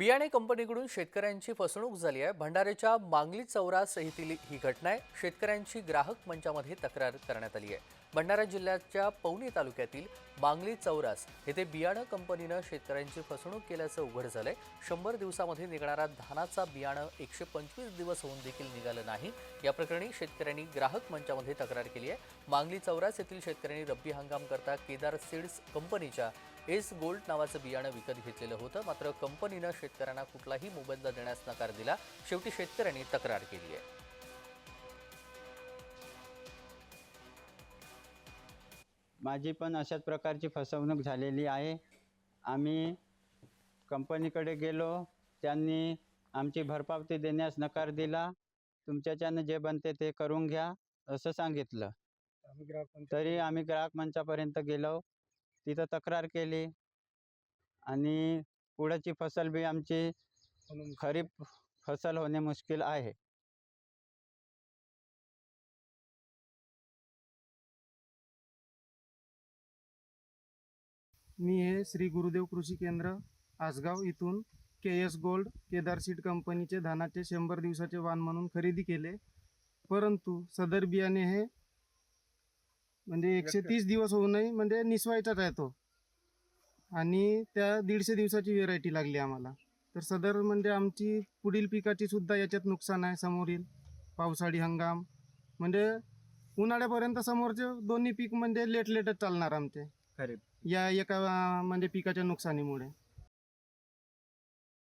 बियाणे कंपनीकडून शेतकऱ्यांची फसवणूक झाली आहे। भंडाऱ्याच्या मांगली चौरास येथील ही घटना आहे। शेतकऱ्यांची ग्राहक मंचामध्ये तक्रार करण्यात आली आहे। भंडारा जिल्ह्याच्या पवनी तालुक्यातील मांगली चौरास येथे बियाणे कंपनीने शेतकऱ्यांची फसवणूक केल्याचं उघड झालंय। 100 दिवसांमध्ये निघणारा धानाचा बियाणे 125 दिवस होऊन देखील निघालं नाही। या प्रकरणी शेतकऱ्यांनी ग्राहक मंचामध्ये तक्रार केली आहे। मांगली चौरास येथील शेतकऱ्यांनी रब्बी हंगाम करता केदार सीड्स कंपनीच्या एस गोल्ड नावाचं बियाणं विकत घेतलेलं होतं, मात्र कंपनीने शेतकऱ्यांना कुठलाही मोबदला देण्यास नकार दिला। शेवटी शेतकऱ्यांनी तक्रार केली आहे। माझी पण अशाच प्रकारची फसवणूक झालेली आहे। आम्ही कंपनीकडे गेलो, त्यांनी आमची भरपावती देण्यास नकार दिला। तुमच्याच्याने जे बनते ते करून घ्या असं सांगितलं। तरी आम्ही ग्राहक मंचापर्यंत गेलो, तिथं तक्रार केली आणि पुढची फसल बी आमची खरीप फसल होणे मुश्किल आहे। मी हे श्री गुरुदेव कृषी केंद्र आसगाव इथून KS गोल्ड केदार सीड कंपनीचे धानाचे 100 दिवसाचे वाण म्हणून खरेदी केले, परंतु सदर बियाणे हे म्हणजे 130 दिवस होऊ नये म्हणजे निसवायचाच आहे तो, आणि त्या 150 दिवसाची व्हेरायटी लागली आम्हाला। तर सदर म्हणजे आमची पुढील पिकाची सुद्धा याच्यात नुकसान आहे। समोरील पावसाळी हंगाम म्हणजे उन्हाळ्यापर्यंत समोरचे दोन्ही पीक म्हणजे लेटच चालणार आमचे खरीप या एका म्हणजे पिकाच्या नुकसानीमुळे।